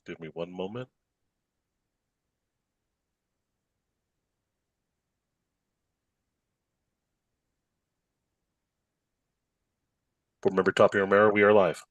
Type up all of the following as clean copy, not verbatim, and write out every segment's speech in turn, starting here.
Give me one moment. Board Member Tapia Romero, we are live.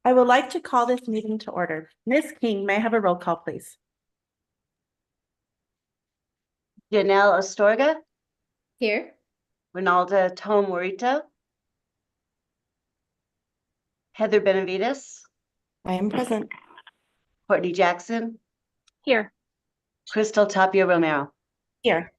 I would like to call this meeting to order. Ms. King, may I have a roll call, please? Janelle Astorga, Here. Ronaldo Tomorito, Heather Benavides, I am present. Courtney Jackson, Here. Crystal Tapia Romero. Here.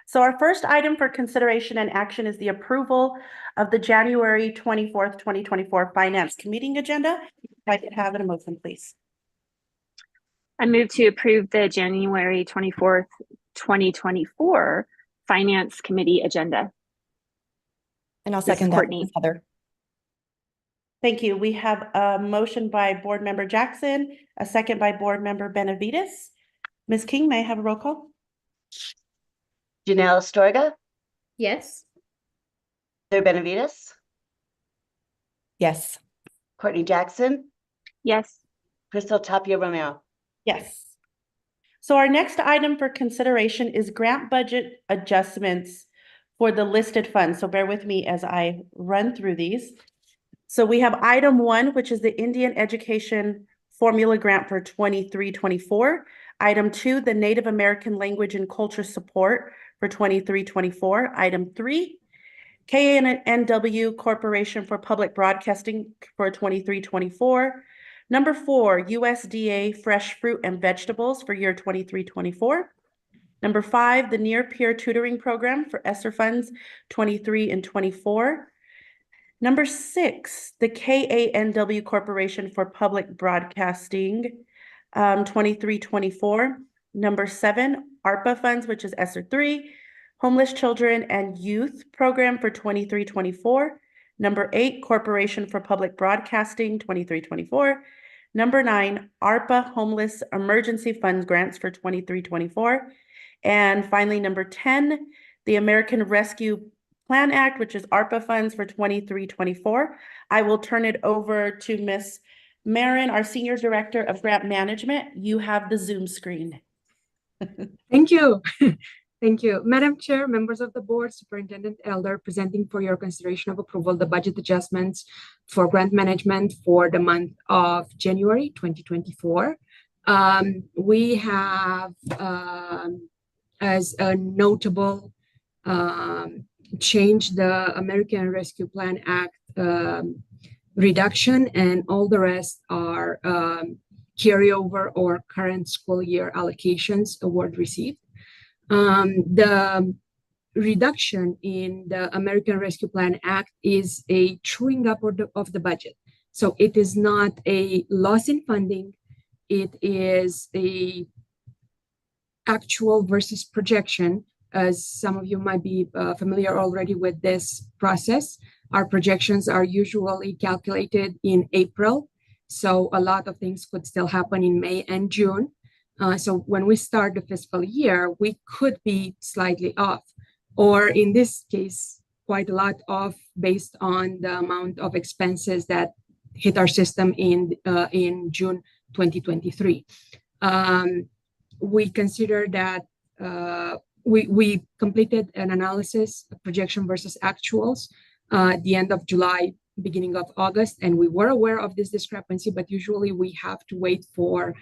So our first item for consideration and action is the approval of the January 24th, 2024 Finance Committee agenda. If I could have a motion, please. I move to approve the January 24th, 2024 Finance Committee agenda. And I'll This is second that, Courtney. Ms. Heather. Thank you. We have a motion by Board Member Jackson, a second by Board Member Benavides. Ms. King, may I have a roll call? Janelle Astorga, Yes. Heather Benavides, Yes. Courtney Jackson, Yes. Crystal Tapia Romero. Yes. So our next item for consideration is grant budget adjustments for the listed funds. So bear with me as I run through these. So we have item 1, which is the Indian Education Formula Grant for 23-24. Item 2, the Native American Language and Culture Support for 23-24. Item 3, KNW Corporation for Public Broadcasting for 23-24. Number 4, USDA Fresh Fruit and Vegetables for year 23-24. Number 5, the Near Peer Tutoring Program for ESSER funds 23 and 24. Number 6, the KANW Corporation for Public Broadcasting 23-24. Number 7, ARPA funds, which is ESSER 3, Homeless Children and Youth Program for 23-24. Number 8, Corporation for Public Broadcasting 23-24. Number 9, ARPA Homeless Emergency Funds Grants for 23-24. And finally, number 10, the American Rescue Plan Act, which is ARPA funds for 23-24. I will turn it over to Ms. Marin, our Senior Director of Grant Management. You have the Zoom screen. Thank you. Thank you. Madam Chair, members of the board, Superintendent Elder, presenting for your consideration of approval the budget adjustments for grant management for the month of January 2024. We have, as a notable change, the American Rescue Plan Act reduction, and all the rest are carryover or current school year allocations award received. The reduction in the American Rescue Plan Act is a truing up of the budget. So it is not a loss in funding. It is a actual versus projection. As some of you might be familiar already with this process, our projections are usually calculated in April. So a lot of things could still happen in May and June. So when we start the fiscal year, we could be slightly off, or in this case, quite a lot off based on the amount of expenses that hit our system in June 2023. We consider that we completed an analysis of projection versus actuals at the end of July, beginning of August, and we were aware of this discrepancy, but usually we have to wait for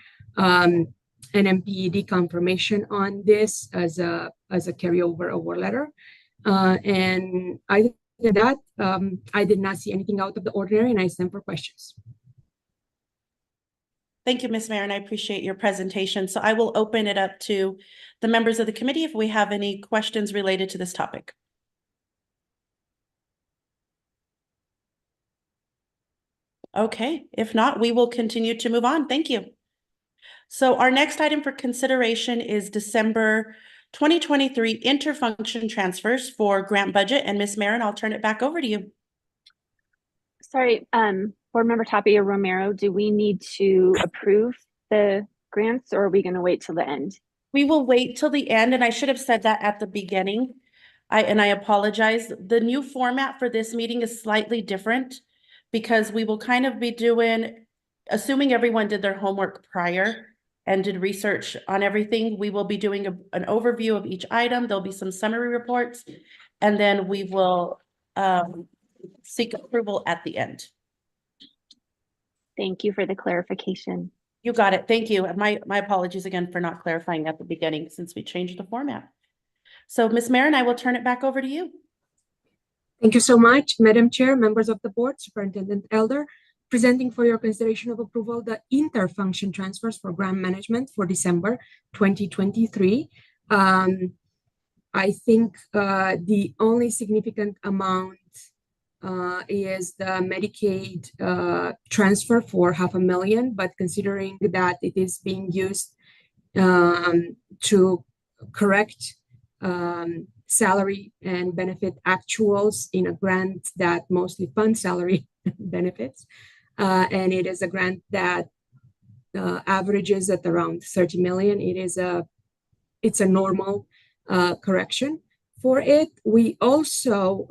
an MPED confirmation on this as a carryover award letter. And I did that. I did not see anything out of the ordinary, and I stand for questions. Thank you, Ms. Marin. I appreciate your presentation. So I will open it up to the members of the committee if we have any questions related to this topic. Okay, if not, we will continue to move on. Thank you. So our next item for consideration is December 2023 interfunction transfers for grant budget. And Ms. Marin, I'll turn it back over to you. Sorry, Board Member Tapia Romero, do we need to approve the grants, or are we going to wait till the end? We will wait till the end, and I should have said that at the beginning. I apologize. The new format for this meeting is slightly different because we will kind of be doing assuming everyone did their homework prior and did research on everything, we will be doing an overview of each item. There'll be some summary reports, and then we will seek approval at the end. Thank you for the clarification. You got it. Thank you. And my apologies again for not clarifying at the beginning since we changed the format. So Ms. Marin, I will turn it back over to you. Thank you so much, Madam Chair, members of the board, Superintendent Elder. Presenting for your consideration of approval the interfunction transfers for grant management for December 2023. I think the only significant amount is the Medicaid transfer for $500,000, but considering that it is being used to correct salary and benefit actuals in a grant that mostly funds salary benefits. And it is a grant that averages at around 30 million. It's a normal correction for it. We also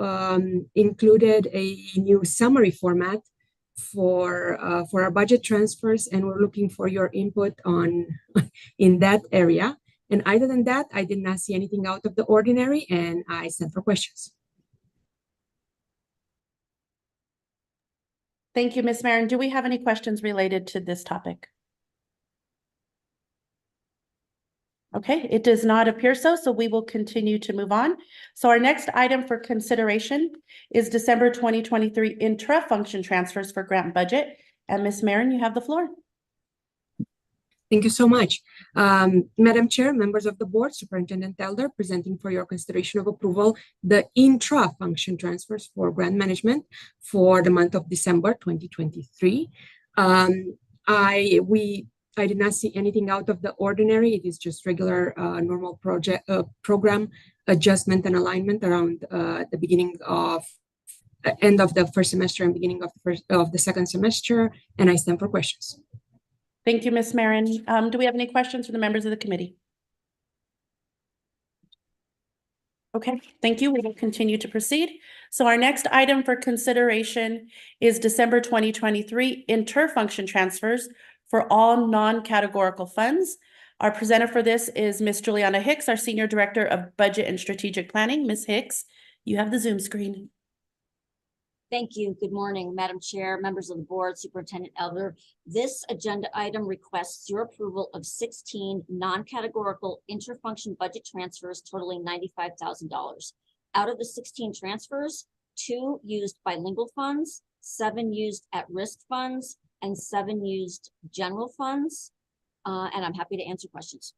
included a new summary format for our budget transfers, and we're looking for your input on in that area. And other than that, I did not see anything out of the ordinary, and I stand for questions. Thank you, Ms. Marin. Do we have any questions related to this topic? Okay, it does not appear so, so we will continue to move on. So our next item for consideration is December 2023 intra-function transfers for grant budget. And Ms. Marin, you have the floor. Thank you so much. Madam Chair, members of the board, Superintendent Elder, presenting for your consideration of approval the intra-function transfers for grant management for the month of December 2023. I did not see anything out of the ordinary. It is just regular normal program adjustment and alignment around the beginning of end of the first semester and beginning of the second semester, and I stand for questions. Thank you, Ms. Marin. Do we have any questions from the members of the committee? Okay, thank you. We will continue to proceed. So our next item for consideration is December 2023 interfunction transfers for all non-categorical funds. Our presenter for this is Ms. Juliana Hicks, our Senior Director of Budget and Strategic Planning. Ms. Hicks, you have the Zoom screen. Thank you. Good morning, Madam Chair, members of the board, Superintendent Elder. This agenda item requests your approval of 16 non-categorical interfunction budget transfers totaling $95,000. Out of the 16 transfers, 2 used bilingual funds, 7 used at-risk funds, and 7 used general funds. And I'm happy to answer questions.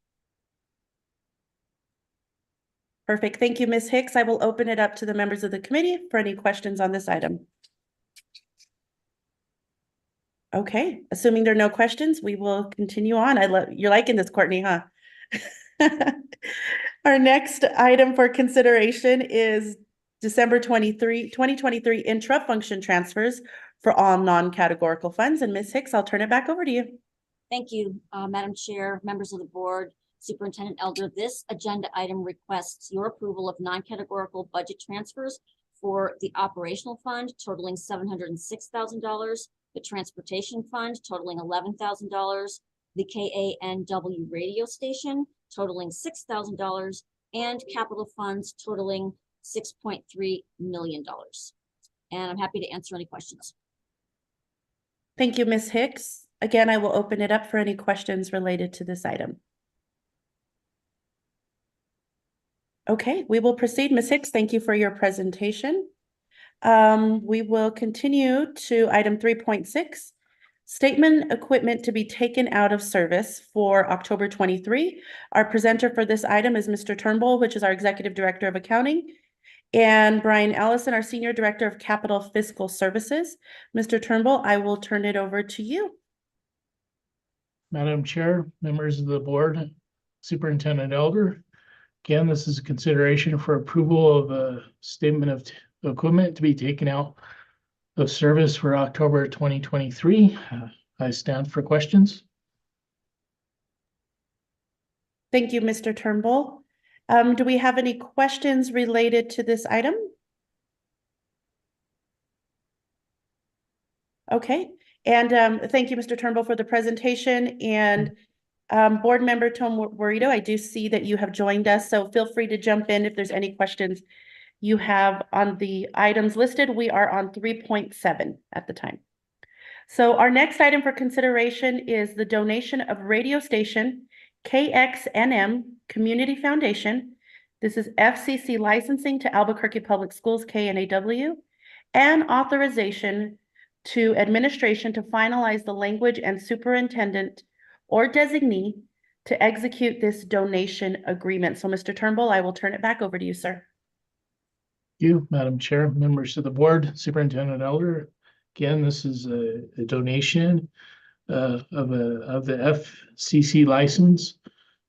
Perfect. Thank you, Ms. Hicks. I will open it up to the members of the committee for any questions on this item. Okay, assuming there are no questions, we will continue on. You're liking this, Courtney, huh? Our next item for consideration is December 2023 intra-function transfers for all non-categorical funds. And Ms. Hicks, I'll turn it back over to you. Thank you, Madam Chair, members of the board, Superintendent Elder. This agenda item requests your approval of non-categorical budget transfers for the operational fund totaling $706,000, the transportation fund totaling $11,000, the KANW radio station totaling $6,000, and capital funds totaling $6.3 million. And I'm happy to answer any questions. Thank you, Ms. Hicks. Again, I will open it up for any questions related to this item. Okay, we will proceed. Ms. Hicks, thank you for your presentation. We will continue to item 3.6, statement equipment to be taken out of service for October 23. Our presenter for this item is Mr. Turnbull, which is our Executive Director of Accounting, and Brian Allison, our Senior Director of Capital Fiscal Services. Mr. Turnbull, I will turn it over to you. Madam Chair, members of the board, Superintendent Elder. Again, this is a consideration for approval of a statement of equipment to be taken out of service for October 2023. I stand for questions. Thank you, Mr. Turnbull. Do we have any questions related to this item? Okay, And thank you, Mr. Turnbull, for the presentation. And Board Member Tom Warito, I do see that you have joined us, so feel free to jump in if there's any questions you have on the items listed. We are on 3.7 at the time. So our next item for consideration is the donation of radio station KXNM Community Foundation. This is FCC licensing to Albuquerque Public Schools KNAW and authorization to administration to finalize the language and superintendent or designee to execute this donation agreement. So Mr. Turnbull, I will turn it back over to you, sir. Thank you, Madam Chair, members of the board, Superintendent Elder. Again, this is a donation of the FCC license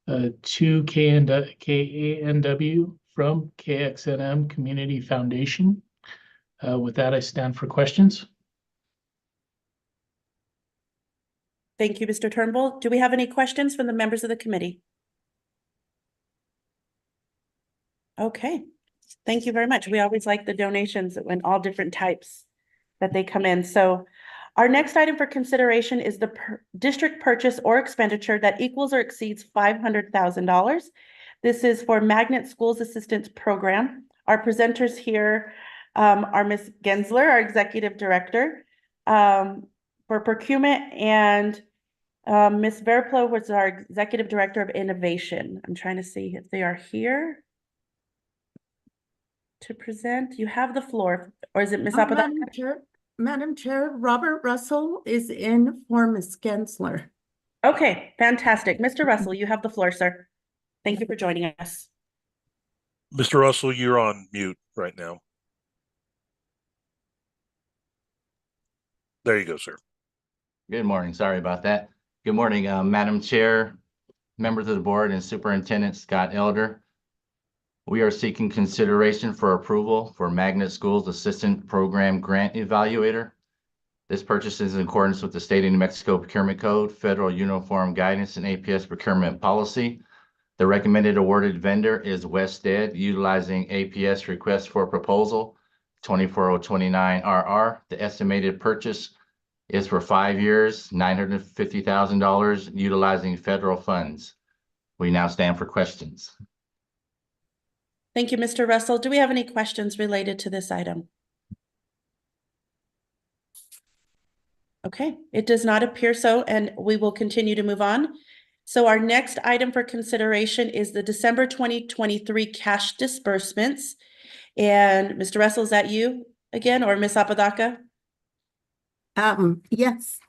to KNW from KXNM Community Foundation. With that, I stand for questions. Thank you, Mr. Turnbull. Do we have any questions from the members of the committee? Okay, thank you very much. We always like the donations in all different types that they come in. So our next item for consideration is the district purchase or expenditure that equals or exceeds $500,000. This is for Magnet Schools Assistance Program. Our presenters here are Ms. Gensler, our Executive Director for Procurement, and Ms. Verplo was our Executive Director of Innovation. I'm trying to see if they are here to present. You have the floor, or is it Ms. Apodaca? Madam Chair, Robert Russell is in for Ms. Gensler. Okay, fantastic. Mr. Russell, you have the floor, sir. Thank you for joining us. Mr. Russell, you're on mute right now. There you go, sir. Good morning. Sorry about that. Good morning, Madam Chair, members of the board, and Superintendent Scott Elder. We are seeking consideration for approval for Magnet Schools Assistant Program Grant Evaluator. This purchase is in accordance with the State of New Mexico Procurement Code, Federal Uniform Guidance, and APS Procurement Policy. The recommended awarded vendor is Wested, utilizing APS Request for Proposal 24029RR. The estimated purchase is for 5 years, $950,000, utilizing federal funds. We now stand for questions. Thank you, Mr. Russell. Do we have any questions related to this item? Okay, it does not appear so, and we will continue to move on. So our next item for consideration is the December 2023 cash disbursements. And Mr. Russell, is that you again, or Ms. Apodaca? Yes.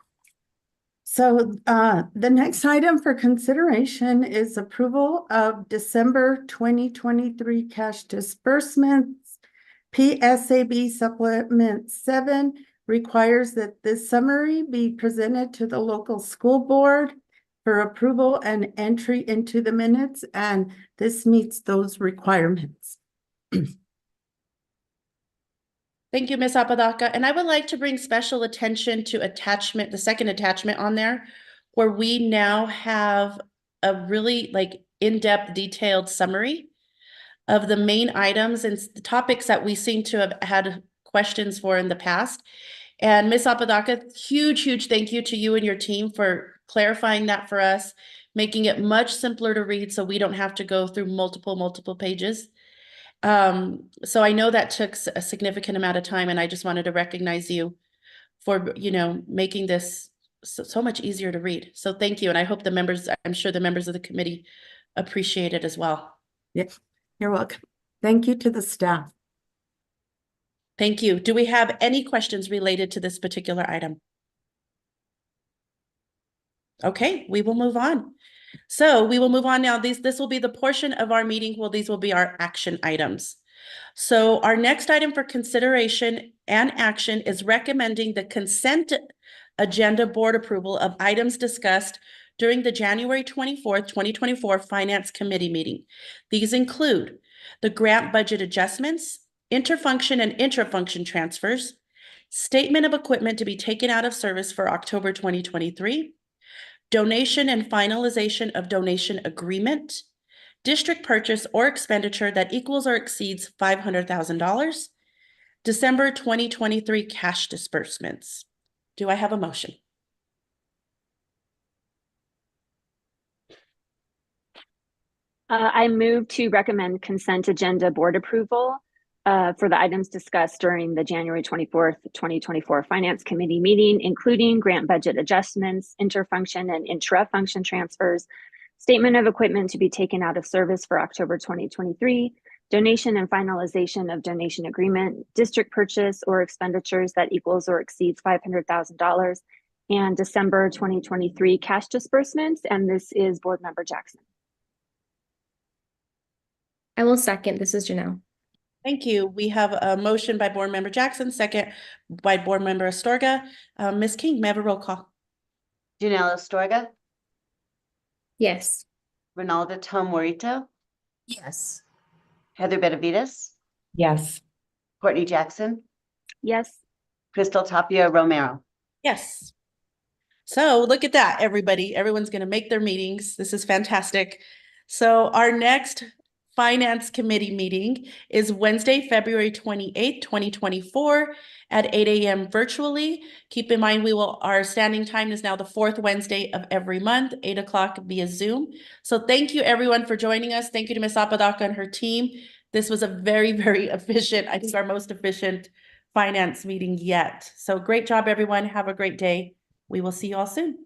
So the next item for consideration is approval of December 2023 cash disbursements. PSAB Supplement 7 requires that this summary be presented to the local school board for approval and entry into the minutes, and this meets those requirements. Thank you, Ms. Apodaca. And I would like to bring special attention to attachment, the second attachment on there, where we now have a really in-depth detailed summary of the main items and the topics that we seem to have had questions for in the past. And Ms. Apodaca, huge thank you to you and your team for clarifying that for us, making it much simpler to read so we don't have to go through multiple pages. So I know that took a significant amount of time, and I just wanted to recognize you for, making this so much easier to read. So thank you. And I hope I'm sure the members of the committee appreciate it as well. Yes, you're welcome. Thank you to the staff. Thank you. Do we have any questions related to this particular item? Okay, we will move on. So we will move on now. This will be the portion of our meeting. Well, these will be our action items. So our next item for consideration and action is recommending the consent agenda board approval of items discussed during the January 24th, 2024 Finance Committee meeting. These include the grant budget adjustments, interfunction and intrafunction transfers, statement of equipment to be taken out of service for October 2023, donation and finalization of donation agreement, district purchase or expenditure that equals or exceeds $500,000, December 2023 cash disbursements. Do I have a motion? I move to recommend consent agenda board approval for the items discussed during the January 24th, 2024 Finance Committee meeting, including grant budget adjustments, interfunction and intra-function transfers, statement of equipment to be taken out of service for October 2023, donation and finalization of donation agreement, district purchase or expenditures that equals or exceeds $500,000, and December 2023 cash disbursements. And this is Board Member Jackson. I will second. This is Janelle. Thank you. We have a motion by Board Member Jackson, second by Board Member Astorga. Ms. King, may I have a roll call? Janelle Astorga, Yes. Ronaldo Tom Morito, Yes. Heather Benavides, Yes. Courtney Jackson, Yes. Crystal Tapia Romero. Yes. So look at that, everybody. Everyone's going to make their meetings. This is fantastic. So our next Finance Committee meeting is Wednesday, February 28th, 2024 at 8 a.m. virtually. Keep in mind, our standing time is now the fourth Wednesday of every month, 8 o'clock via Zoom. So thank you everyone for joining us. Thank you to Ms. Apodaca and her team. This was a very, very efficient, I think our most efficient finance meeting yet. So great job, everyone. Have a great day. We will see you all soon.